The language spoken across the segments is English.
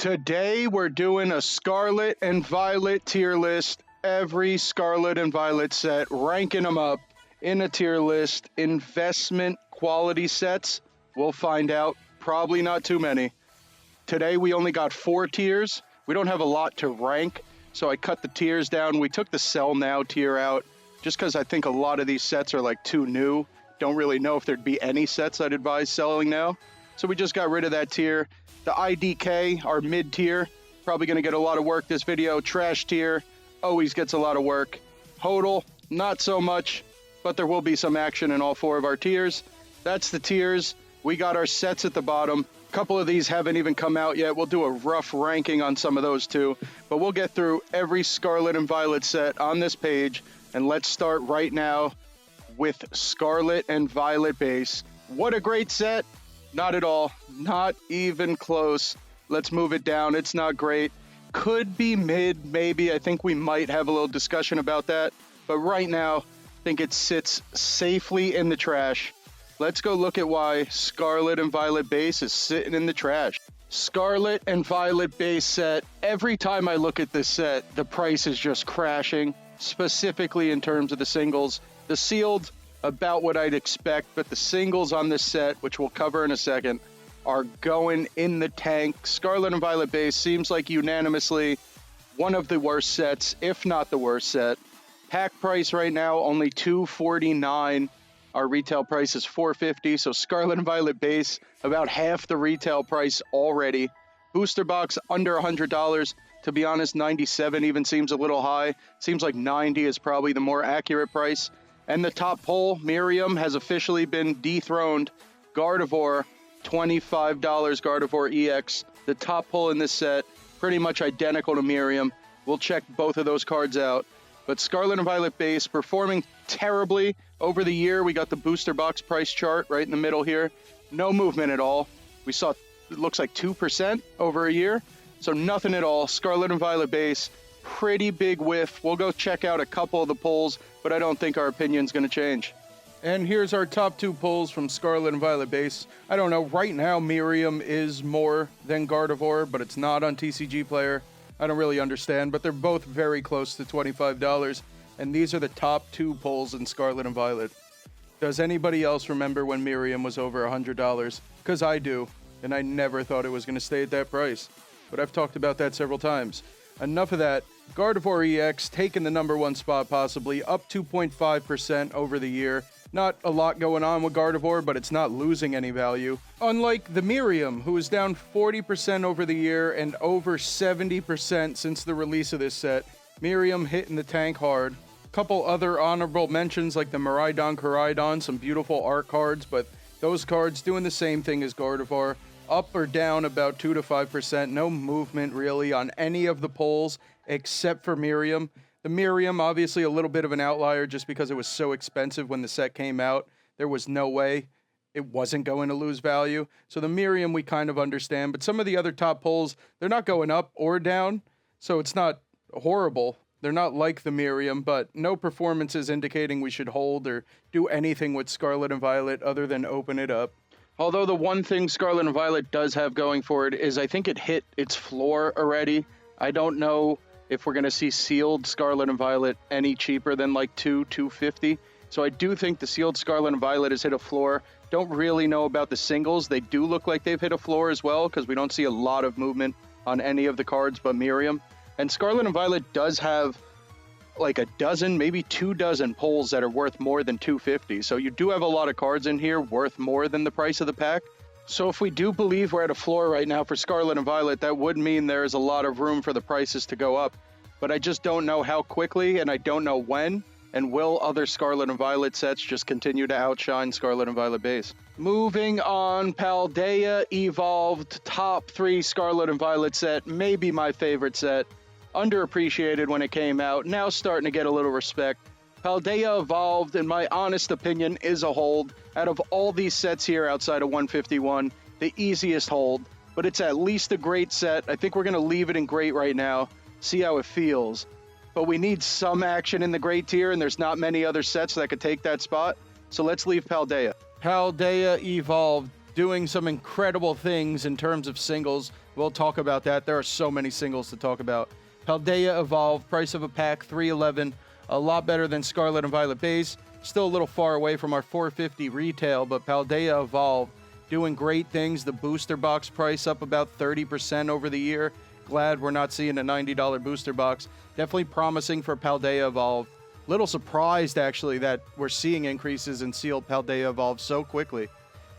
Today we're doing a Scarlet and Violet tier list. Every Scarlet and Violet set, ranking them up in a tier list. Investment quality sets, we'll find out. Probably not too many. Today we only got 4 tiers. We don't have a lot to rank, so I cut the tiers down. We took the Sell Now tier out just because I think a lot of these sets are like too new. Don't really know if there'd be any sets I'd advise selling now. So we just got rid of that tier. The IDK, our mid tier, probably going to get a lot of work this video. Trash tier, always gets a lot of work. Hodl, not so much, but there will be some action in all 4 of our tiers. That's the tiers. We got our sets at the bottom. A couple of these haven't even come out yet. We'll do a rough ranking on some of those too, but we'll get through every Scarlet and Violet set on this page. And let's start right now with Scarlet and Violet base. What a great set. Not at all. Not even close. Let's move it down. It's not great. Could be mid, maybe. I think we might have a little discussion about that. But right now, I think it sits safely in the trash. Let's go look at why Scarlet and Violet base is sitting in the trash. Scarlet and Violet base set. Every time I look at this set, the price is just crashing, specifically in terms of the singles. The sealed, about what I'd expect, but the singles on this set, which we'll cover in a second, are going in the tank. Scarlet and Violet base seems like unanimously one of the worst sets, if not the worst set. Pack price right now, only $249. Our retail price is $450, so Scarlet and Violet base, about half the retail price already. Booster box, under $100. To be honest, 97 even seems a little high. Seems like 90 is probably the more accurate price. And the top pull, Miriam, has officially been dethroned. Gardevoir, $25 Gardevoir EX. The top pull in this set, pretty much identical to Miriam. We'll check both of those cards out. But Scarlet and Violet base performing terribly over the year. We got the booster box price chart right in the middle here. No movement at all. We saw, it looks like 2% over a year. So nothing at all. Scarlet and Violet base, pretty big whiff. We'll go check out a couple of the pulls, but I don't think our opinion's going to change. And here's our top 2 pulls from Scarlet and Violet base. I don't know, right now Miriam is more than Gardevoir, but it's not on TCG Player. I don't really understand, but they're both very close to $25, and these are the top 2 pulls in Scarlet and Violet. Does anybody else remember when Miriam was over $100? Because I do, and I never thought it was going to stay at that price. But I've talked about that several times. Enough of that. Gardevoir EX taking the #1 spot possibly, up 2.5% over the year. Not a lot going on with Gardevoir, but it's not losing any value. Unlike the Miriam, who is down 40% over the year and over 70% since the release of this set. Miriam hitting the tank hard. Couple other honorable mentions like the Miraidon Koraidon, some beautiful art cards, but those cards doing the same thing as Gardevoir. Up or down about 2 to 5%. No movement really on any of the polls except for Miriam. The Miriam, obviously a little bit of an outlier just because it was so expensive when the set came out. There was no way it wasn't going to lose value. So the Miriam we kind of understand, but some of the other top polls, they're not going up or down, so it's not horrible. They're not like the Miriam, but no performances indicating we should hold or do anything with Scarlet and Violet other than open it up. Although the one thing Scarlet and Violet does have going for it is I think it hit its floor already. I don't know if we're going to see sealed Scarlet and Violet any cheaper than like $250. So I do think the sealed Scarlet and Violet has hit a floor. Don't really know about the singles. They do look like they've hit a floor as well because we don't see a lot of movement on any of the cards but Miriam. And Scarlet and Violet does have like a dozen, maybe 2 dozen pulls that are worth more than $250. So you do have a lot of cards in here worth more than the price of the pack. So if we do believe we're at a floor right now for Scarlet and Violet, that would mean there is a lot of room for the prices to go up. But I just don't know how quickly, and I don't know when. And will other Scarlet and Violet sets just continue to outshine Scarlet and Violet base? Moving on, Paldea Evolved, top 3 Scarlet and Violet set, maybe my favorite set. Underappreciated when it came out, now starting to get a little respect. Paldea Evolved, in my honest opinion, is a hold. Out of all these sets here outside of 151, the easiest hold. But it's at least a great set. I think we're going to leave it in great right now, see how it feels. But we need some action in the great tier, and there's not many other sets that could take that spot. So let's leave Paldea. Paldea Evolved, doing some incredible things in terms of singles. We'll talk about that. There are so many singles to talk about. Paldea Evolved, price of a pack, $311. A lot better than Scarlet and Violet base. Still a little far away from our $450 retail, but Paldea Evolved doing great things. The booster box price up about 30% over the year. Glad we're not seeing a $90 booster box. Definitely promising for Paldea Evolved. Little surprised, actually, that we're seeing increases in sealed Paldea Evolved so quickly.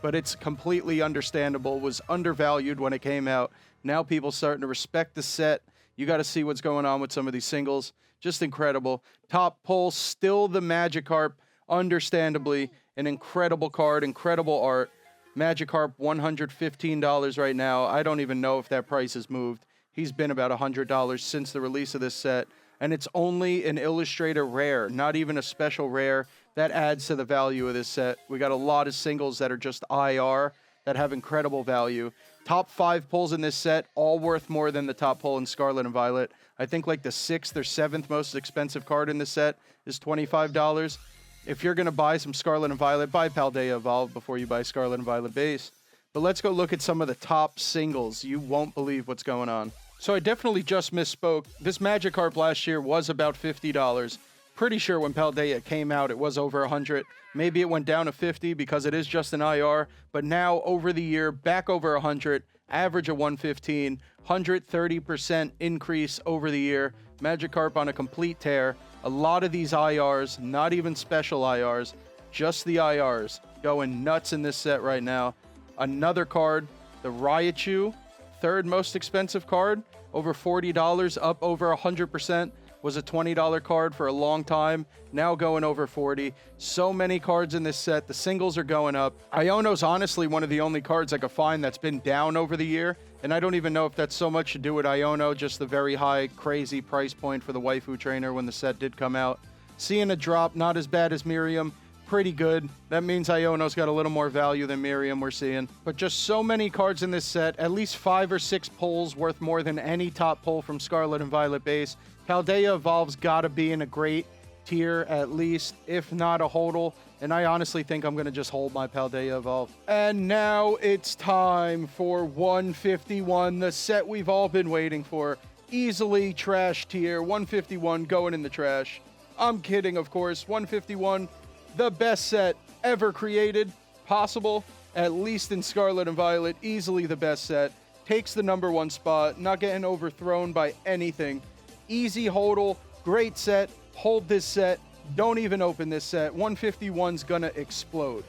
But it's completely understandable. Was undervalued when it came out. Now people starting to respect the set. You got to see what's going on with some of these singles. Just incredible. Top pull, still the Magikarp. Understandably, an incredible card, incredible art. Magikarp, $115 right now. I don't even know if that price has moved. He's been about $100 since the release of this set. And it's only an Illustrator rare, not even a special rare. That adds to the value of this set. We got a lot of singles that are just IR that have incredible value. Top 5 pulls in this set, all worth more than the top pull in Scarlet and Violet. I think like the 6th or 7th most expensive card in this set is $25. If you're going to buy some Scarlet and Violet, buy Paldea Evolved before you buy Scarlet and Violet base. But let's go look at some of the top singles. You won't believe what's going on. So I definitely just misspoke. This Magikarp last year was about $50. Pretty sure when Paldea came out, it was over $100. Maybe it went down to $50 because it is just an IR. But now, over the year, back over $100, average of $115, 130% increase over the year. Magikarp on a complete tear. A lot of these IRs, not even special IRs, just the IRs, going nuts in this set right now. Another card, the Raichu, third most expensive card, over $40, up over 100%. Was a $20 card for a long time, now going over $40. So many cards in this set. The singles are going up. Iono's honestly one of the only cards I could find that's been down over the year, and I don't even know if that's so much to do with Iono, just the very high, crazy price point for the waifu trainer when the set did come out. Seeing a drop, not as bad as Miriam, pretty good. That means Iono's got a little more value than Miriam we're seeing. But just so many cards in this set, at least 5 or 6 pulls worth more than any top pull from Scarlet and Violet base. Paldea Evolved's got to be in a great tier at least, if not a hodl. And I honestly think I'm going to just hold my Paldea Evolved. And now it's time for 151, the set we've all been waiting for. Easily trash tier, 151 going in the trash. I'm kidding, of course. 151, the best set ever created, possible, at least in Scarlet and Violet. Easily the best set. Takes the #1 spot, not getting overthrown by anything. Easy hodl, great set, hold this set, don't even open this set. 151's gonna explode.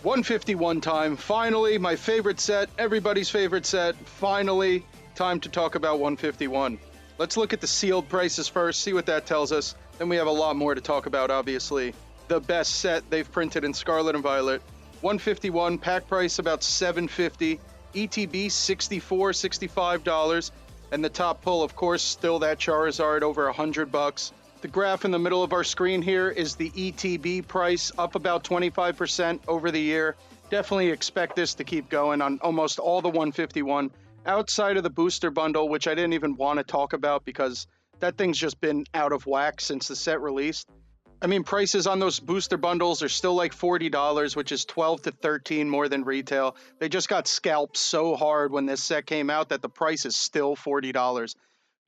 151 time, finally, my favorite set, everybody's favorite set, finally, time to talk about 151. Let's look at the sealed prices first, see what that tells us, then we have a lot more to talk about, obviously. The best set they've printed in Scarlet and Violet. 151, pack price about $750, ETB $64, $65. And the top pull, of course, still that Charizard over $100. The graph in the middle of our screen here is the ETB price, up about 25% over the year. Definitely expect this to keep going on almost all the 151. Outside of the booster bundle, which I didn't even want to talk about because that thing's just been out of whack since the set released. I mean, prices on those booster bundles are still like $40, which is $12 to $13 more than retail. They just got scalped so hard when this set came out that the price is still $40.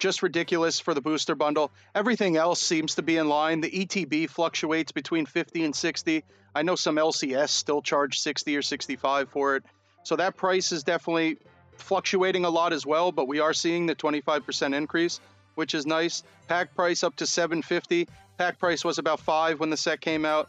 Just ridiculous for the booster bundle. Everything else seems to be in line. The ETB fluctuates between 50 and 60. I know some LCS still charge 60 or 65 for it. So that price is definitely fluctuating a lot as well, but we are seeing the 25% increase, which is nice. Pack price up to $750. Pack price was about $5 when the set came out.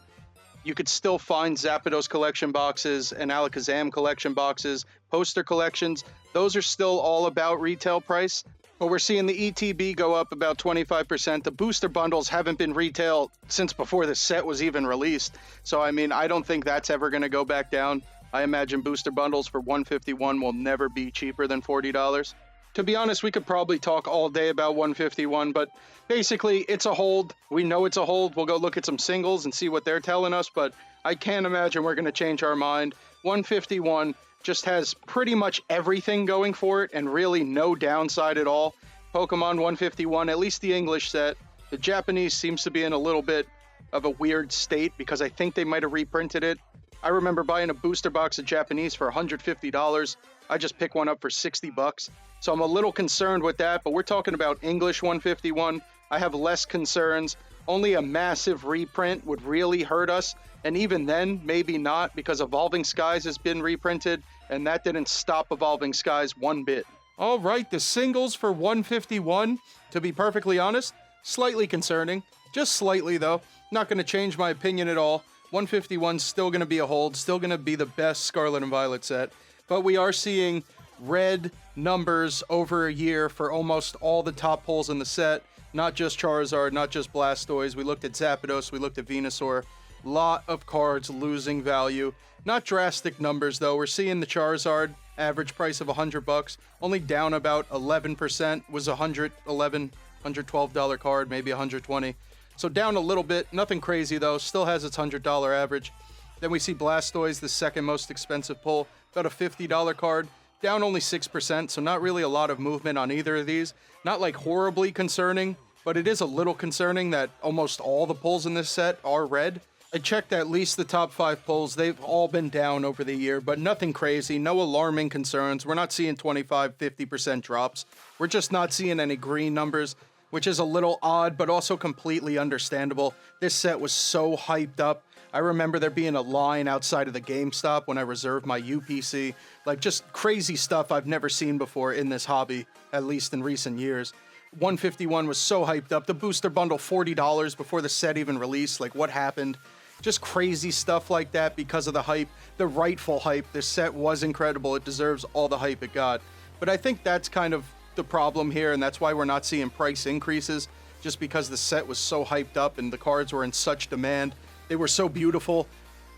You could still find Zapdos collection boxes and Alakazam collection boxes, poster collections. Those are still all about retail price, but we're seeing the ETB go up about 25%. The booster bundles haven't been retail since before the set was even released. So, I mean, I don't think that's ever going to go back down. I imagine booster bundles for 151 will never be cheaper than $40. To be honest, we could probably talk all day about 151, but basically it's a hold. We know it's a hold. We'll go look at some singles and see what they're telling us, but I can't imagine we're going to change our mind. 151 just has pretty much everything going for it and really no downside at all. Pokemon 151, at least the English set. The Japanese seems to be in a little bit of a weird state because I think they might have reprinted it I remember buying a booster box of Japanese for $150. I just picked one up for $60. So I'm a little concerned with that, but we're talking about English 151. I have less concerns. Only a massive reprint would really hurt us. And even then, maybe not, because Evolving Skies has been reprinted, and that didn't stop Evolving Skies one bit. All right, the singles for 151, to be perfectly honest, slightly concerning. Just slightly, though. Not going to change my opinion at all. 151's still going to be a hold, still going to be the best Scarlet and Violet set. But we are seeing red numbers over a year for almost all the top pulls in the set. Not just Charizard, not just Blastoise. We looked at Zapdos, we looked at Venusaur. Lot of cards losing value. Not drastic numbers, though. We're seeing the Charizard average price of $100, only down about 11%. Was $111, $112 card, maybe $120. So down a little bit. Nothing crazy, though. Still has its $100 average. Then we see Blastoise, the second most expensive pull, about a $50 card. Down only 6%, so not really a lot of movement on either of these. Not like horribly concerning, but it is a little concerning that almost all the pulls in this set are red. I checked at least the top 5 pulls. They've all been down over the year, but nothing crazy, no alarming concerns. We're not seeing 25, 50% drops. We're just not seeing any green numbers, which is a little odd, but also completely understandable. This set was so hyped up. I remember there being a line outside of the GameStop when I reserved my UPC. Like, just crazy stuff I've never seen before in this hobby, at least in recent years. 151 was so hyped up. The booster bundle, $40 before the set even released. Like, what happened? Just crazy stuff like that because of the hype, the rightful hype. This set was incredible. It deserves all the hype it got. But I think that's kind of the problem here, and that's why we're not seeing price increases, just because the set was so hyped up and the cards were in such demand. They were so beautiful.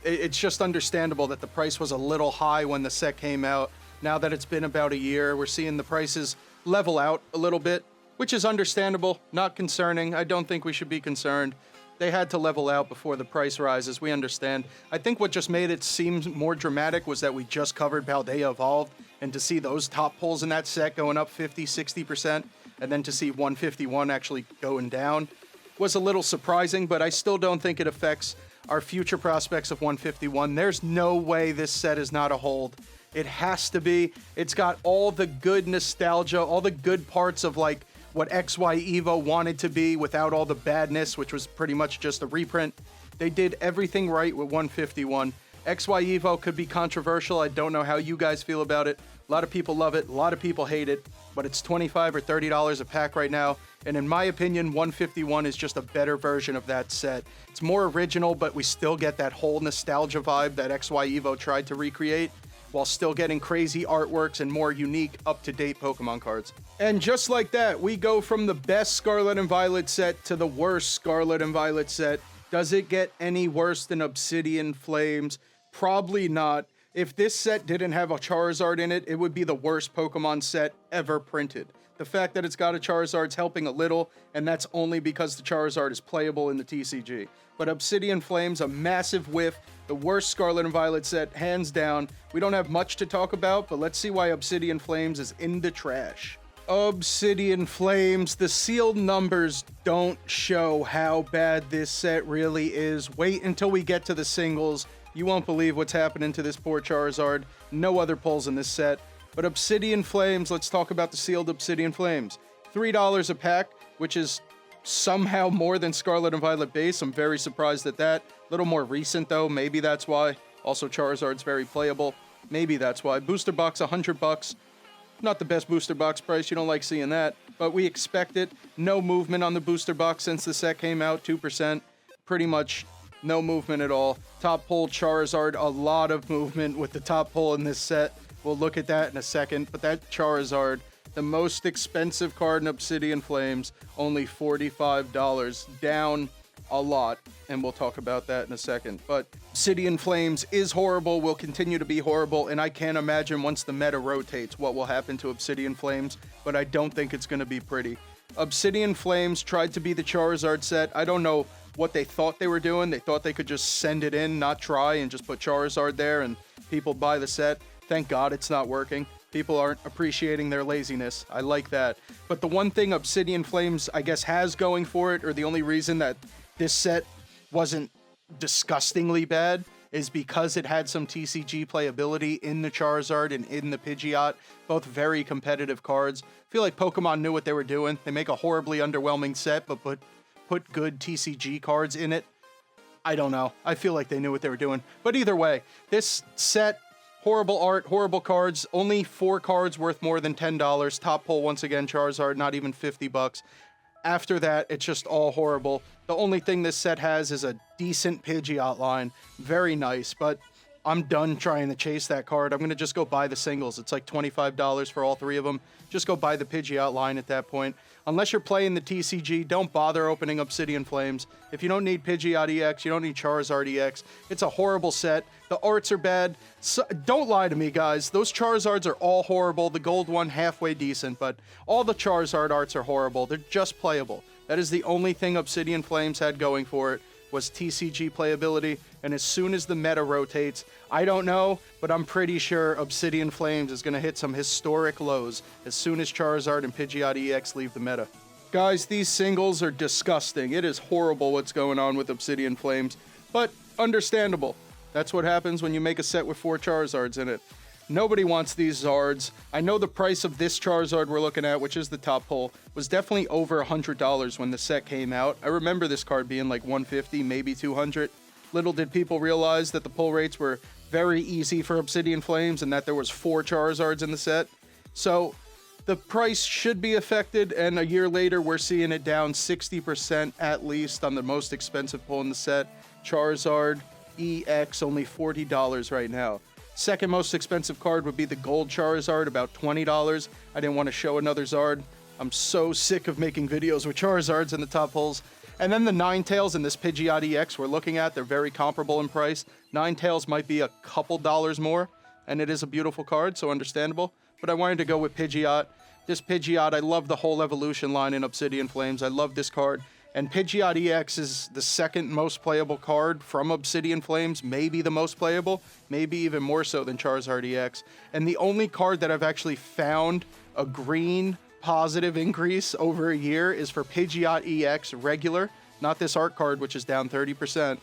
It's just understandable that the price was a little high when the set came out. Now that it's been about a year, we're seeing the prices level out a little bit, which is understandable, not concerning. I don't think we should be concerned. They had to level out before the price rises. We understand. I think what just made it seem more dramatic was that we just covered Paldea Evolved, and to see those top pulls in that set going up 50, 60%, and then to see 151 actually going down was a little surprising, but I still don't think it affects our future prospects of 151. There's no way this set is not a hold. It has to be. It's got all the good nostalgia, all the good parts of like what XY Evo wanted to be without all the badness, which was pretty much just a reprint. They did everything right with 151. XY Evo could be controversial. I don't know how you guys feel about it. A lot of people love it. A lot of people hate it. But it's $25 or $30 a pack right now. And in my opinion, 151 is just a better version of that set. It's more original, but we still get that whole nostalgia vibe that XY Evo tried to recreate, while still getting crazy artworks and more unique, up-to-date Pokemon cards. And just like that, we go from the best Scarlet and Violet set to the worst Scarlet and Violet set. Does it get any worse than Obsidian Flames? Probably not. If this set didn't have a Charizard in it, it would be the worst Pokemon set ever printed. The fact that it's got a Charizard's helping a little, and that's only because the Charizard is playable in the TCG. But Obsidian Flames, a massive whiff, the worst Scarlet and Violet set, hands down. We don't have much to talk about, but let's see why Obsidian Flames is in the trash. Obsidian Flames, the sealed numbers don't show how bad this set really is. Wait until we get to the singles. You won't believe what's happening to this poor Charizard. No other pulls in this set. But Obsidian Flames, let's talk about the sealed Obsidian Flames. $3 a pack, which is somehow more than Scarlet and Violet base. I'm very surprised at that. A little more recent, though. Maybe that's why. Also, Charizard's very playable. Maybe that's why. Booster box, $100. Not the best booster box price. You don't like seeing that. But we expect it. No movement on the booster box since the set came out. 2%. Pretty much no movement at all. Top pull Charizard. A lot of movement with the top pull in this set. We'll look at that in a second. But that Charizard, the most expensive card in Obsidian Flames, only $45. Down a lot. And we'll talk about that in a second. But Obsidian Flames is horrible, will continue to be horrible, and I can't imagine once the meta rotates what will happen to Obsidian Flames, but I don't think it's going to be pretty. Obsidian Flames tried to be the Charizard set. I don't know what they thought they were doing. They thought they could just send it in, not try, and just put Charizard there, and people buy the set. Thank God it's not working. People aren't appreciating their laziness. I like that. But the one thing Obsidian Flames, I guess, has going for it, or the only reason that this set wasn't disgustingly bad, is because it had some TCG playability in the Charizard and in the Pidgeot, both very competitive cards. I feel like Pokemon knew what they were doing. They make a horribly underwhelming set, but put good TCG cards in it. I don't know. I feel like they knew what they were doing. But either way, this set, horrible art, horrible cards, only 4 cards worth more than $10. Top pull once again, Charizard, not even $50. After that, it's just all horrible. The only thing this set has is a decent Pidgeot line. Very nice, but I'm done trying to chase that card. I'm going to just go buy the singles. It's like $25 for all 3 of them. Just go buy the Pidgeot line at that point. Unless you're playing the TCG, don't bother opening Obsidian Flames. If you don't need Pidgeot EX, you don't need Charizard EX. It's a horrible set. The arts are bad. So, don't lie to me, guys. Those Charizards are all horrible. The gold one, halfway decent, but all the Charizard arts are horrible. They're just playable. That is the only thing Obsidian Flames had going for it, was TCG playability, and as soon as the meta rotates, I don't know, but I'm pretty sure Obsidian Flames is going to hit some historic lows as soon as Charizard and Pidgeot EX leave the meta. Guys, these singles are disgusting. It is horrible what's going on with Obsidian Flames, but understandable. That's what happens when you make a set with 4 Charizards in it. Nobody wants these Zards. I know the price of this Charizard we're looking at, which is the top pull, was definitely over $100 when the set came out. I remember this card being like $150, maybe $200. Little did people realize that the pull rates were very easy for Obsidian Flames and that there was 4 Charizards in the set. So the price should be affected, and a year later we're seeing it down 60% at least on the most expensive pull in the set. Charizard EX, only $40 right now. Second most expensive card would be the Gold Charizard, about $20. I didn't want to show another Zard. I'm so sick of making videos with Charizards in the top pulls. And then the Ninetales and this Pidgeot EX we're looking at, they're very comparable in price. Ninetales might be a couple dollars more, and it is a beautiful card, so understandable. But I wanted to go with Pidgeot. This Pidgeot, I love the whole evolution line in Obsidian Flames. I love this card. And Pidgeot EX is the second most playable card from Obsidian Flames, maybe the most playable, maybe even more so than Charizard EX. And the only card that I've actually found a green positive increase over a year is for Pidgeot EX regular, not this art card, which is down 30%,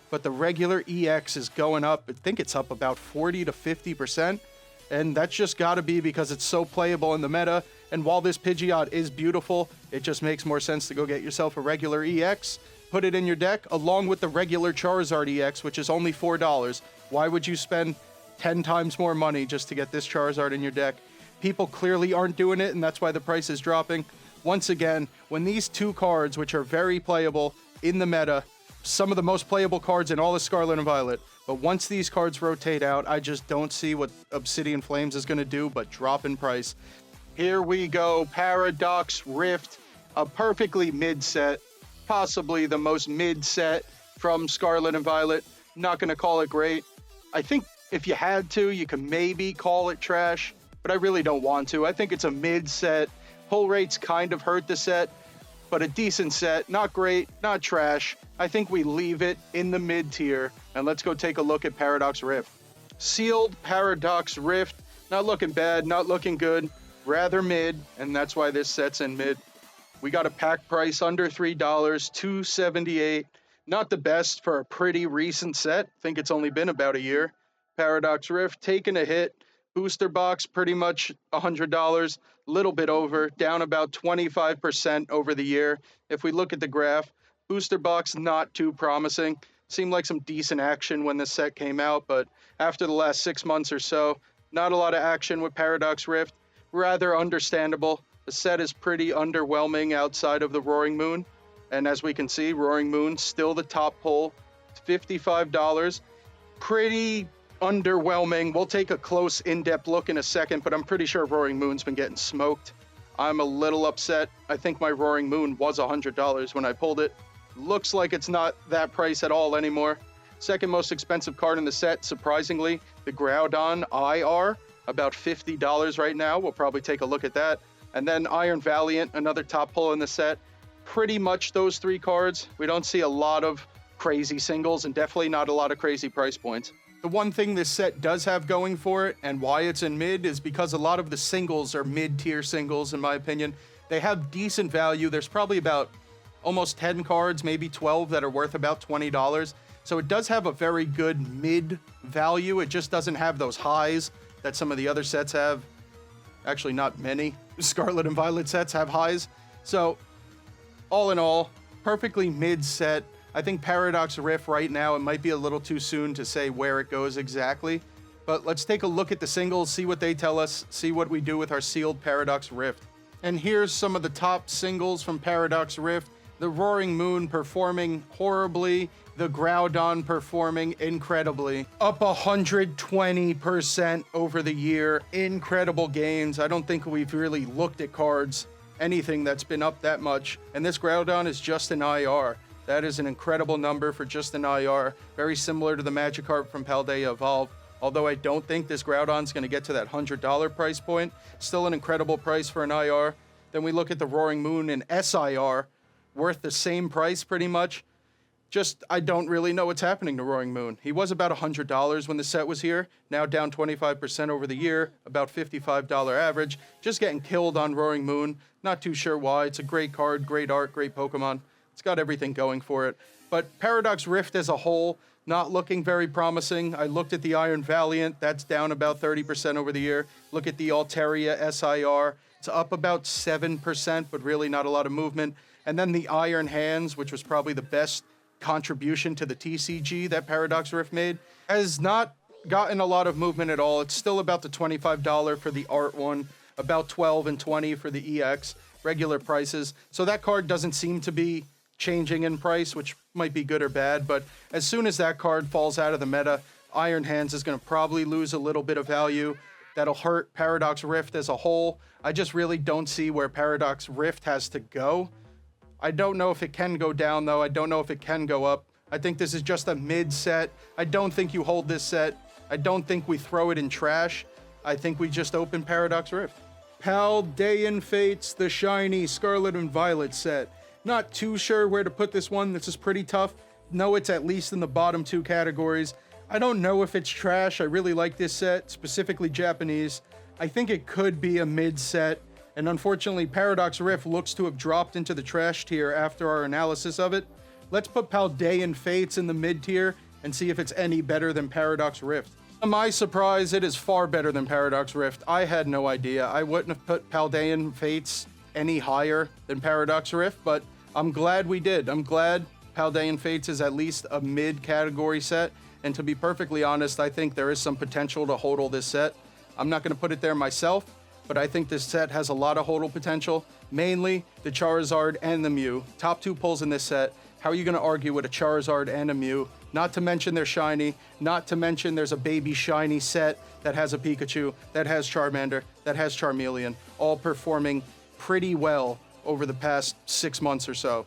but the regular EX is going up. I think it's up about 40 to 50%. And that's just got to be because it's so playable in the meta. And while this Pidgeot is beautiful, it just makes more sense to go get yourself a regular EX, put it in your deck, along with the regular Charizard EX, which is only $4. Why would you spend 10 times more money just to get this Charizard in your deck? People clearly aren't doing it, and that's why the price is dropping. Once again, when these 2 cards, which are very playable in the meta, some of the most playable cards in all of Scarlet and Violet, but once these cards rotate out, I just don't see what Obsidian Flames is going to do but drop in price. Here we go, Paradox Rift, a perfectly mid set, possibly the most mid set from Scarlet and Violet. Not going to call it great. I think if you had to, you could maybe call it trash, but I really don't want to. I think it's a mid set. Pull rates kind of hurt the set, but a decent set. Not great, not trash. I think we leave it in the mid tier, and let's go take a look at Paradox Rift. Sealed Paradox Rift, not looking bad, not looking good. Rather mid, and that's why this set's in mid. We got a pack price under $3, $278. Not the best for a pretty recent set. I think it's only been about a year. Paradox Rift taking a hit. Booster box pretty much $100, little bit over, down about 25% over the year. If we look at the graph, booster box not too promising. Seemed like some decent action when this set came out, but after the last 6 months or so, not a lot of action with Paradox Rift. Rather understandable. The set is pretty underwhelming outside of the Roaring Moon. And as we can see, Roaring Moon still the top pull. It's $55. Pretty underwhelming. We'll take a close in-depth look in a second, but I'm pretty sure Roaring Moon's been getting smoked. I'm a little upset. I think my Roaring Moon was $100 when I pulled it. Looks like it's not that price at all anymore. Second most expensive card in the set, surprisingly, the Groudon IR. About $50 right now. We'll probably take a look at that. And then Iron Valiant, another top pull in the set. Pretty much those 3 cards. We don't see a lot of crazy singles and definitely not a lot of crazy price points. The one thing this set does have going for it and why it's in mid is because a lot of the singles are mid-tier singles, in my opinion. They have decent value. There's probably about almost 10 cards, maybe 12 that are worth about $20. So it does have a very good mid value. It just doesn't have those highs that some of the other sets have. Actually, not many Scarlet and Violet sets have highs. So all in all, perfectly mid set. I think Paradox Rift right now, it might be a little too soon to say where it goes exactly. But let's take a look at the singles, see what they tell us, see what we do with our sealed Paradox Rift. And here's some of the top singles from Paradox Rift. The Roaring Moon performing horribly. The Groudon performing incredibly. Up 120% over the year. Incredible gains. I don't think we've really looked at cards, anything that's been up that much. And this Groudon is just an IR. That is an incredible number for just an IR. Very similar to the Magikarp from Paldea Evolve. Although I don't think this Groudon's going to get to that $100 price point. Still an incredible price for an IR. Then we look at the Roaring Moon in SIR. Worth the same price pretty much. Just, I don't really know what's happening to Roaring Moon. He was about $100 when the set was here. Now down 25% over the year. About $55 average. Just getting killed on Roaring Moon. Not too sure why. It's a great card, great art, great Pokemon. It's got everything going for it. But Paradox Rift as a whole, not looking very promising. I looked at the Iron Valiant. That's down about 30% over the year. Look at the Altaria SIR. It's up about 7%, but really not a lot of movement. And then the Iron Hands, which was probably the best contribution to the TCG that Paradox Rift made, has not gotten a lot of movement at all. It's still about the $25 for the art one, about $12 and $20 for the EX, regular prices. So that card doesn't seem to be changing in price, which might be good or bad, but as soon as that card falls out of the meta, Iron Hands is going to probably lose a little bit of value. That'll hurt Paradox Rift as a whole. I just really don't see where Paradox Rift has to go. I don't know if it can go down, though. I don't know if it can go up. I think this is just a mid set. I don't think you hold this set. I don't think we throw it in trash. I think we just open Paradox Rift. Paldean Fates, the shiny Scarlet and Violet set. Not too sure where to put this one. This is pretty tough. No, it's at least in the bottom two categories. I don't know if it's trash. I really like this set, specifically Japanese. I think it could be a mid set. And unfortunately, Paradox Rift looks to have dropped into the trash tier after our analysis of it. Let's put Paldean Fates in the mid tier and see if it's any better than Paradox Rift. To my surprise, it is far better than Paradox Rift. I had no idea. I wouldn't have put Paldean Fates any higher than Paradox Rift, but I'm glad we did. I'm glad Paldean Fates is at least a mid-category set. And to be perfectly honest, I think there is some potential to hodl this set. I'm not going to put it there myself, but I think this set has a lot of hodl potential, mainly the Charizard and the Mew. Top two pulls in this set. How are you going to argue with a Charizard and a Mew? Not to mention they're shiny, not to mention there's a baby shiny set that has a Pikachu, that has Charmander, that has Charmeleon, all performing pretty well over the past 6 months or so.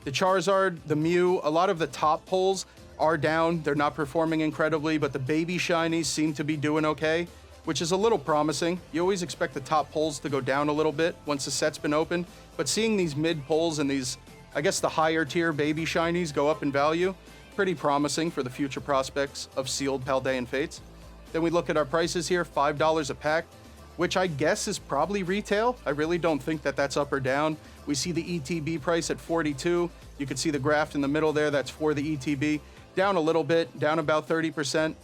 The Charizard, the Mew, a lot of the top pulls are down. They're not performing incredibly, but the baby shinies seem to be doing okay, which is a little promising. You always expect the top pulls to go down a little bit once the set's been opened, but seeing these mid pulls and these, I guess the higher tier baby shinies go up in value, pretty promising for the future prospects of sealed Paldean Fates. Then we look at our prices here, $5 a pack, which I guess is probably retail. I really don't think that that's up or down. We see the ETB price at 42. You can see the graph in the middle there, that's for the ETB. Down a little bit, down about 30%.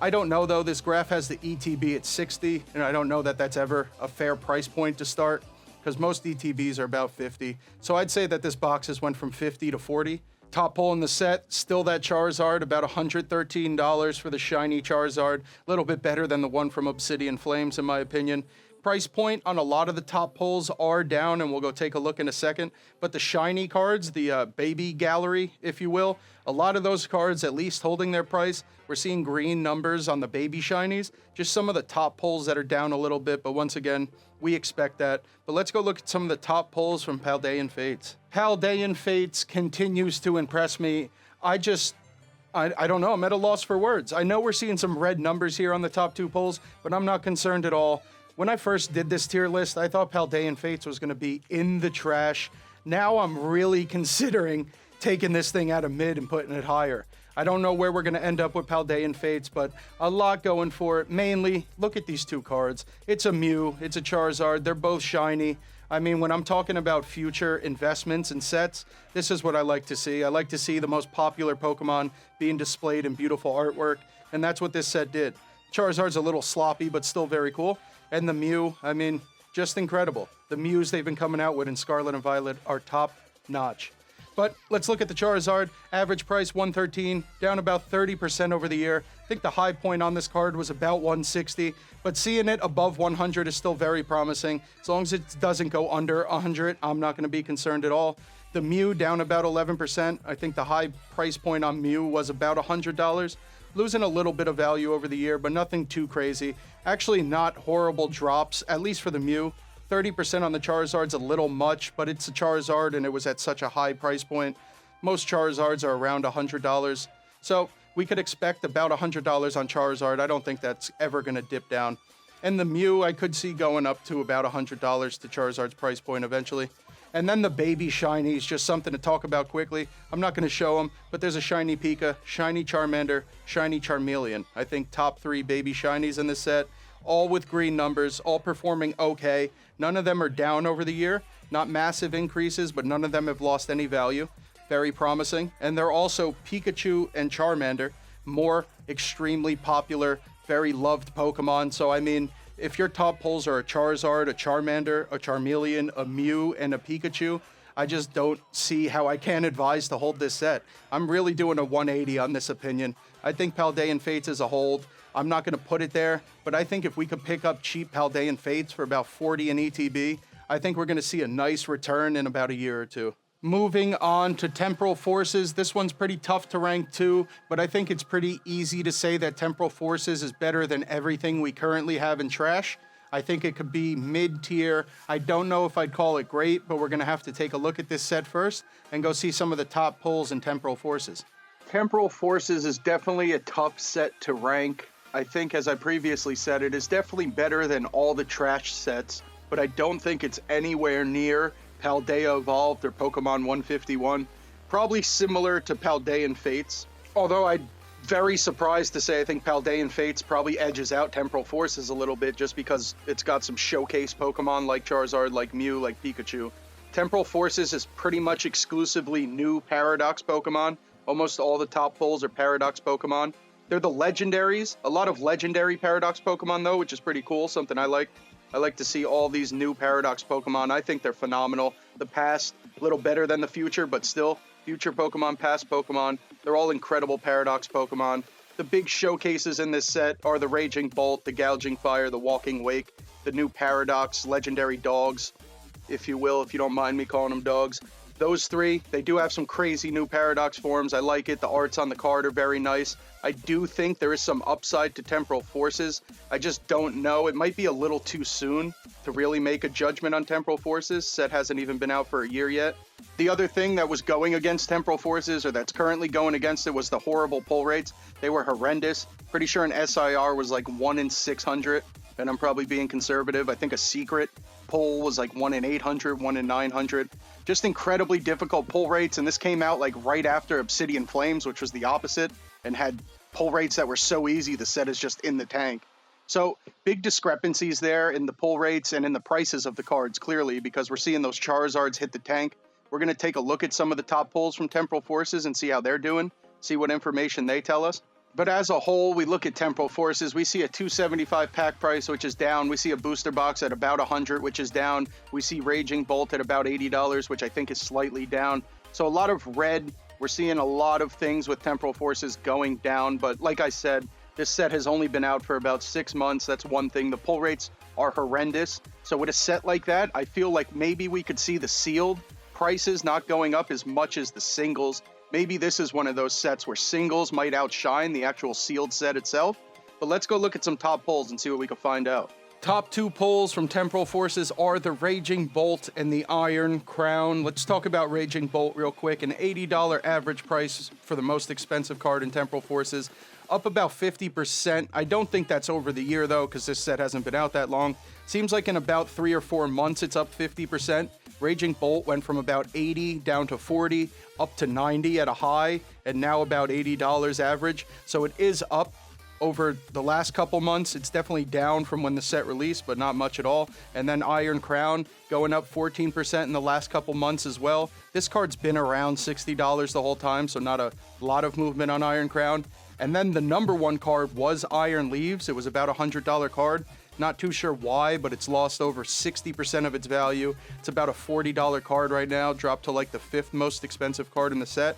I don't know though, this graph has the ETB at 60, and I don't know that that's ever a fair price point to start, because most ETBs are about 50. So I'd say that this box has went from 50 to 40. Top pull in the set, still that Charizard, about $113 for the shiny Charizard. A little bit better than the one from Obsidian Flames, in my opinion. Price point on a lot of the top pulls are down, and we'll go take a look in a second. But the shiny cards, the baby gallery, if you will, a lot of those cards at least holding their price. We're seeing green numbers on the baby shinies. Just some of the top pulls that are down a little bit, but once again, we expect that. But let's go look at some of the top pulls from Paldean Fates. Paldean Fates continues to impress me. I don't know. I'm at a loss for words. I know we're seeing some red numbers here on the top two pulls, but I'm not concerned at all. When I first did this tier list, I thought Paldean Fates was going to be in the trash. Now I'm really considering taking this thing out of mid and putting it higher. I don't know where we're going to end up with Paldean Fates, but a lot going for it. Mainly, look at these two cards. It's a Mew, it's a Charizard. They're both shiny. I mean, when I'm talking about future investments and sets, this is what I like to see. I like to see the most popular Pokemon being displayed in beautiful artwork, and that's what this set did. Charizard's a little sloppy, but still very cool. And the Mew, I mean, just incredible. The Mews they've been coming out with in Scarlet and Violet are top notch. But let's look at the Charizard. Average price $113, down about 30% over the year. I think the high point on this card was about $160, but seeing it above $100 is still very promising. As long as it doesn't go under $100, I'm not going to be concerned at all. The Mew down about 11%. I think the high price point on Mew was about $100. Losing a little bit of value over the year, but nothing too crazy. Actually not horrible drops, at least for the Mew. 30% on the Charizard's a little much, but it's a Charizard and it was at such a high price point. Most Charizards are around $100. So we could expect about $100 on Charizard. I don't think that's ever going to dip down. And the Mew, I could see going up to about $100 to Charizard's price point eventually. And then the baby shinies, just something to talk about quickly. I'm not going to show them, but there's a shiny Pika, shiny Charmander, shiny Charmeleon. I think top 3 baby shinies in this set, all with green numbers, all performing okay. None of them are down over the year. Not massive increases, but none of them have lost any value. Very promising. And they're also Pikachu and Charmander, more extremely popular, very loved Pokemon. So, I mean, if your top pulls are a Charizard, a Charmander, a Charmeleon, a Mew, and a Pikachu, I just don't see how I can advise to hold this set. I'm really doing a 180 on this opinion. I think Paldean Fates is a hold. I'm not going to put it there, but I think if we could pick up cheap Paldean Fates for about 40 in ETB, I think we're going to see a nice return in about a year or two. Moving on to Temporal Forces, this one's pretty tough to rank too, but I think it's pretty easy to say that Temporal Forces is better than everything we currently have in Trash. I think it could be mid-tier. I don't know if I'd call it great, but we're going to have to take a look at this set first and go see some of the top pulls in Temporal Forces. Temporal Forces is definitely a tough set to rank. I think, as I previously said, it is definitely better than all the Trash sets, but I don't think it's anywhere near Paldea Evolved or Pokemon 151. Probably similar to Paldean Fates, although I'm very surprised to say I think Paldean Fates probably edges out Temporal Forces a little bit just because it's got some showcase Pokemon like Charizard, like Mew, like Pikachu. Temporal Forces is pretty much exclusively new Paradox Pokemon. Almost all the top pulls are Paradox Pokemon. They're the legendaries. A lot of legendary Paradox Pokemon, though, which is pretty cool, something I like. I like to see all these new Paradox Pokemon. I think they're phenomenal. The past, a little better than the future, but still, future Pokemon, past Pokemon, they're all incredible Paradox Pokemon. The big showcases in this set are the Raging Bolt, the Gouging Fire, the Walking Wake, the new Paradox legendary dogs, if you will, if you don't mind me calling them dogs. Those 3, they do have some crazy new Paradox forms. I like it. The arts on the card are very nice. I do think there is some upside to Temporal Forces. I just don't know. It might be a little too soon to really make a judgment on Temporal Forces. Set hasn't even been out for a year yet. The other thing that was going against Temporal Forces, or that's currently going against it, was the horrible pull rates. They were horrendous. Pretty sure an SIR was like 1 in 600, and I'm probably being conservative. I think a secret pull was like 1 in 800, 1 in 900. Just incredibly difficult pull rates, and this came out like right after Obsidian Flames, which was the opposite, and had pull rates that were so easy the set is just in the tank. So big discrepancies there in the pull rates and in the prices of the cards, clearly, because we're seeing those Charizards hit the tank. We're going to take a look at some of the top pulls from Temporal Forces and see how they're doing, see what information they tell us. But as a whole, we look at Temporal Forces, we see a $275 pack price, which is down. We see a booster box at about $100, which is down. We see Raging Bolt at about $80, which I think is slightly down. So a lot of red. We're seeing a lot of things with Temporal Forces going down. But like I said, this set has only been out for about 6 months. That's one thing. The pull rates are horrendous. So with a set like that, I feel like maybe we could see the sealed prices not going up as much as the singles. Maybe this is one of those sets where singles might outshine the actual sealed set itself. But let's go look at some top pulls and see what we can find out. Top two pulls from Temporal Forces are the Raging Bolt and the Iron Crown. Let's talk about Raging Bolt real quick. An $80 average price for the most expensive card in Temporal Forces. Up about 50%. I don't think that's over the year, though, because this set hasn't been out that long. Seems like in about 3 or 4 months, it's up 50%. Raging Bolt went from about 80 down to 40, up to 90 at a high, and now about $80 average. So it is up over the last couple months. It's definitely down from when the set released, but not much at all. And then Iron Crown going up 14% in the last couple months as well. This card's been around $60 the whole time, so not a lot of movement on Iron Crown. And then the number one card was Iron Leaves. It was about a $100 card. Not too sure why, but it's lost over 60% of its value. It's about a $40 card right now, dropped to like the 5th most expensive card in the set.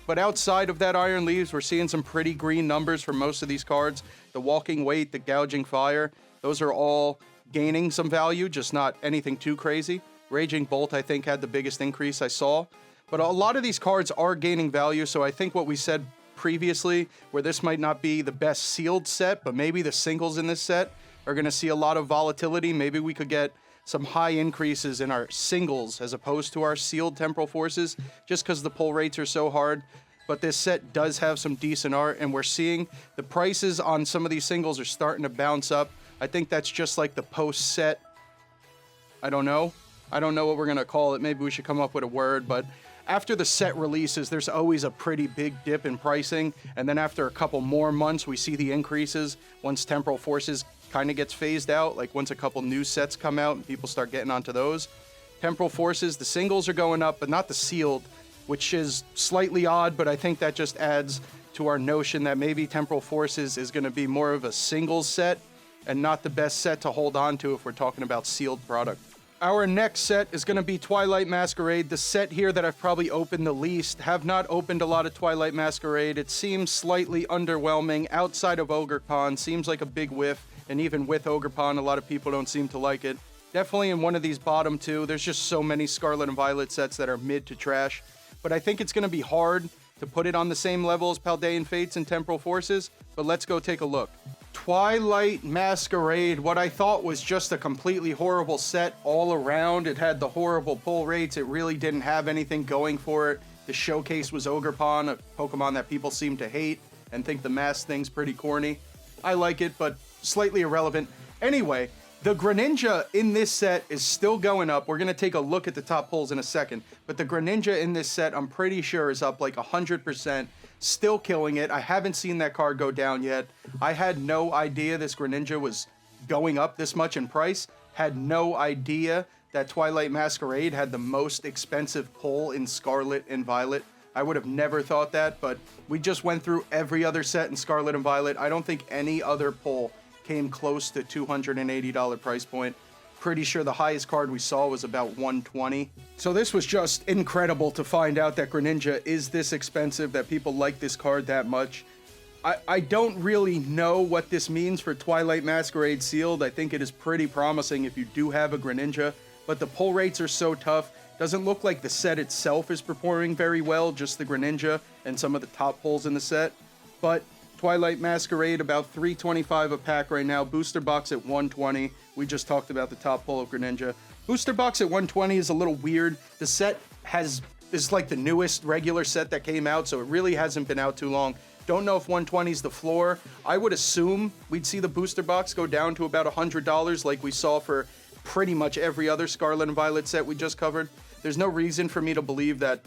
But outside of that Iron Leaves, we're seeing some pretty green numbers for most of these cards. The Walking Weight, the Gouging Fire, those are all gaining some value, just not anything too crazy. Raging Bolt, I think, had the biggest increase I saw. But a lot of these cards are gaining value, so I think what we said previously, where this might not be the best sealed set, but maybe the singles in this set are going to see a lot of volatility. Maybe we could get some high increases in our singles as opposed to our sealed Temporal Forces, just because the pull rates are so hard. But this set does have some decent art, and we're seeing the prices on some of these singles are starting to bounce up. I think that's just like the post-set. I don't know what we're going to call it. Maybe we should come up with a word, but after the set releases, there's always a pretty big dip in pricing, and then after a couple more months, we see the increases once Temporal Forces kind of gets phased out, like once a couple new sets come out and people start getting onto those. Temporal Forces, the singles are going up, but not the sealed, which is slightly odd, but I think that just adds to our notion that maybe Temporal Forces is going to be more of a singles set and not the best set to hold on to if we're talking about sealed product. Our next set is going to be Twilight Masquerade, the set here that I've probably opened the least. Have not opened a lot of Twilight Masquerade. It seems slightly underwhelming outside of Ogerpon. Seems like a big whiff, and even with Ogerpon, a lot of people don't seem to like it. Definitely in one of these bottom two. There's just so many Scarlet and Violet sets that are mid to trash. But I think it's going to be hard to put it on the same level as Paldean Fates and Temporal Forces. But let's go take a look. Twilight Masquerade, what I thought was just a completely horrible set all around. It had the horrible pull rates. It really didn't have anything going for it. The showcase was Ogerpon, a Pokemon that people seem to hate and think the mask thing's pretty corny. I like it, but slightly irrelevant. Anyway, the Greninja in this set is still going up. We're going to take a look at the top pulls in a second. But the Greninja in this set, I'm pretty sure, is up like 100%. Still killing it. I haven't seen that card go down yet. I had no idea this Greninja was going up this much in price. Had no idea that Twilight Masquerade had the most expensive pull in Scarlet and Violet. I would have never thought that, but we just went through every other set in Scarlet and Violet. I don't think any other pull came close to $280 price point. Pretty sure the highest card we saw was about $120. So this was just incredible to find out that Greninja is this expensive, that people like this card that much. I don't really know what this means for Twilight Masquerade Sealed. I think it is pretty promising if you do have a Greninja, but the pull rates are so tough. Doesn't look like the set itself is performing very well, just the Greninja and some of the top pulls in the set. But Twilight Masquerade, about $325 a pack right now. Booster box at $120. We just talked about the top pull of Greninja. Booster box at $120 is a little weird. The set is like the newest regular set that came out, so it really hasn't been out too long. Don't know if $120 is the floor. I would assume we'd see the booster box go down to about $100 like we saw for pretty much every other Scarlet and Violet set we just covered. There's no reason for me to believe that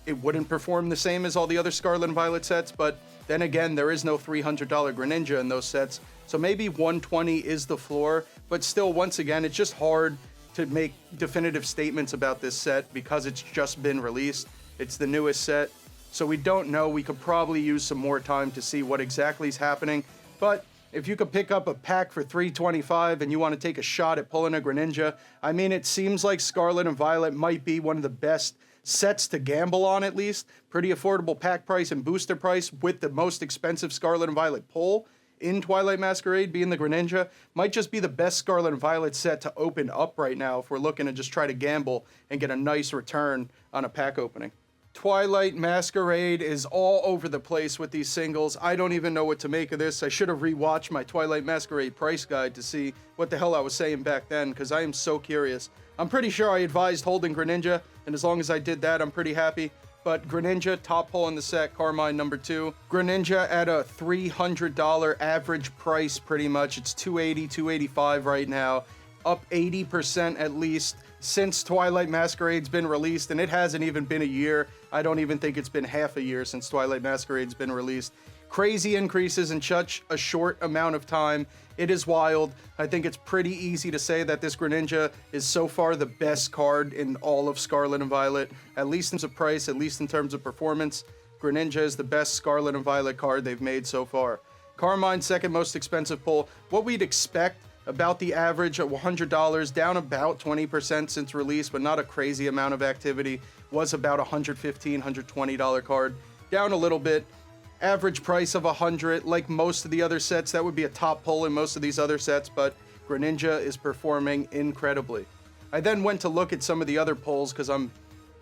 it wouldn't perform the same as all the other Scarlet and Violet sets, but then again, there is no $300 Greninja in those sets, so maybe $120 is the floor, but still, once again, it's just hard to make definitive statements about this set because it's just been released. It's the newest set, so we don't know. We could probably use some more time to see what exactly is happening, but if you could pick up a pack for $325 and you want to take a shot at pulling a Greninja, I mean, it seems like Scarlet and Violet might be one of the best sets to gamble on, at least. Pretty affordable pack price and booster price with the most expensive Scarlet and Violet pull in Twilight Masquerade being the Greninja. Might just be the best Scarlet and Violet set to open up right now if we're looking to just try to gamble and get a nice return on a pack opening. Twilight Masquerade is all over the place with these singles. I don't even know what to make of this. I should have rewatched my Twilight Masquerade price guide to see what the hell I was saying back then, because I am so curious. I'm pretty sure I advised holding Greninja, and as long as I did that, I'm pretty happy. But Greninja, top pull in the set, Carmine number 2. Greninja at a $300 average price, pretty much. It's $280, $285 right now. Up 80% at least since Twilight Masquerade's been released, and it hasn't even been a year. I don't even think it's been half a year since Twilight Masquerade's been released. Crazy increases in such a short amount of time. It is wild. I think it's pretty easy to say that this Greninja is so far the best card in all of Scarlet and Violet, at least in terms of price, at least in terms of performance. Greninja is the best Scarlet and Violet card they've made so far. Carmine's second most expensive pull. What we'd expect, about the average of $100, down about 20% since release, but not a crazy amount of activity. Was about $115, $120 card. Down a little bit. Average price of $100, like most of the other sets. That would be a top pull in most of these other sets, but Greninja is performing incredibly. I then went to look at some of the other pulls because I'm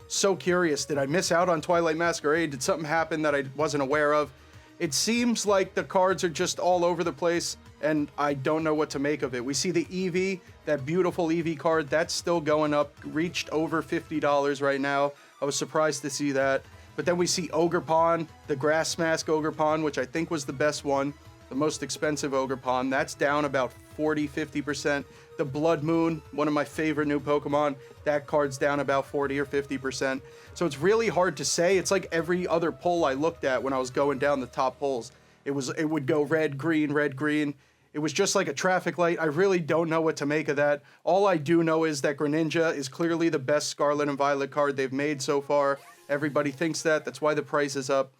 so curious. Did I miss out on Twilight Masquerade? Did something happen that I wasn't aware of? It seems like the cards are just all over the place, and I don't know what to make of it. We see the Eevee, that beautiful Eevee card, that's still going up, reached over $50 right now. I was surprised to see that. But then we see Ogerpon, the Grass Mask Ogerpon, which I think was the best one, the most expensive Ogerpon. That's down about 40-50%. The Blood Moon, one of my favorite new Pokemon, that card's down about 40 or 50%. So it's really hard to say. It's like every other pull I looked at when I was going down the top pulls. It would go red, green, red, green. It was just like a traffic light. I really don't know what to make of that. All I do know is that Greninja is clearly the best Scarlet and Violet card they've made so far. Everybody thinks that. That's why the price is up.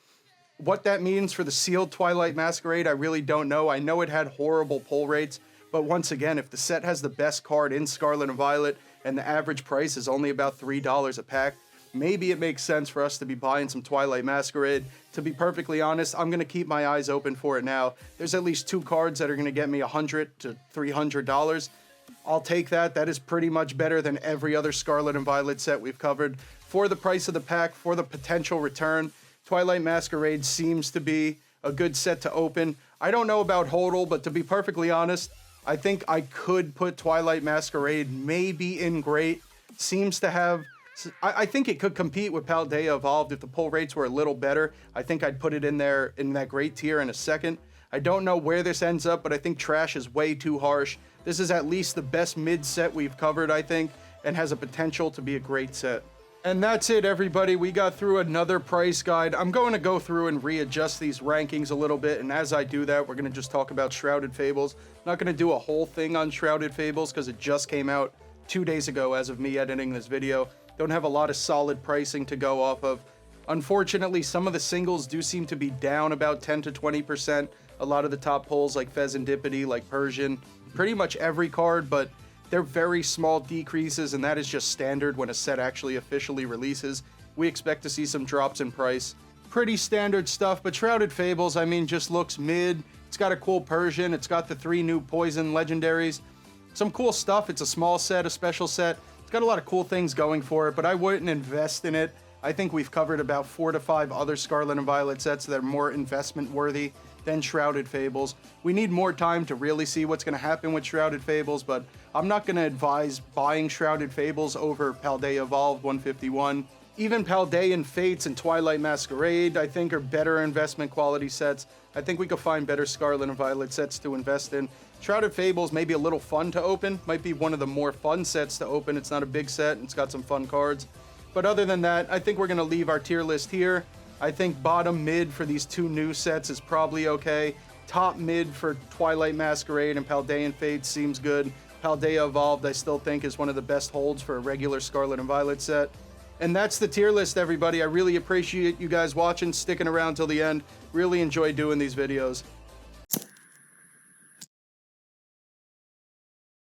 What that means for the sealed Twilight Masquerade, I really don't know. I know it had horrible pull rates, but once again, if the set has the best card in Scarlet and Violet and the average price is only about $3 a pack, maybe it makes sense for us to be buying some Twilight Masquerade. To be perfectly honest, I'm going to keep my eyes open for it now. There's at least 2 cards that are going to get me $100 to $300. I'll take that. That is pretty much better than every other Scarlet and Violet set we've covered. For the price of the pack, for the potential return, Twilight Masquerade seems to be a good set to open. I don't know about Hodl, but to be perfectly honest, I think I could put Twilight Masquerade maybe in Great. Seems to have... I think it could compete with Paldea Evolved if the pull rates were a little better. I think I'd put it in there in that Great tier in a second. I don't know where this ends up, but I think Trash is way too harsh. This is at least the best mid set we've covered, I think, and has a potential to be a great set. And that's it, everybody. We got through another price guide. I'm going to go through and readjust these rankings a little bit, and as I do that, we're going to just talk about Shrouded Fables. I'm not going to do a whole thing on Shrouded Fables because it just came out 2 days ago as of me editing this video. Don't have a lot of solid pricing to go off of. Unfortunately, some of the singles do seem to be down about 10 to 20%. A lot of the top pulls like Pheasantipity, like Persian, pretty much every card, but they're very small decreases, and that is just standard when a set actually officially releases. We expect to see some drops in price. Pretty standard stuff, but Shrouded Fables, I mean, just looks mid. It's got a cool Persian. It's got the 3 new Poison Legendaries. Some cool stuff. It's a small set, a special set. It's got a lot of cool things going for it, but I wouldn't invest in it. I think we've covered about 4 to 5 other Scarlet and Violet sets that are more investment worthy than Shrouded Fables. We need more time to really see what's going to happen with Shrouded Fables, but I'm not going to advise buying Shrouded Fables over Paldea Evolved 151. Even Paldean Fates and Twilight Masquerade, I think, are better investment quality sets. I think we could find better Scarlet and Violet sets to invest in. Shrouded Fables may be a little fun to open, might be one of the more fun sets to open. It's not a big set, and it's got some fun cards. But other than that, I think we're going to leave our tier list here. I think bottom mid for these 2 new sets is probably okay. Top mid for Twilight Masquerade and Paldean Fates seems good. Paldea Evolved I still think is one of the best holds for a regular Scarlet and Violet set. And that's the tier list, everybody. I really appreciate you guys watching, sticking around till the end. Really enjoy doing these videos.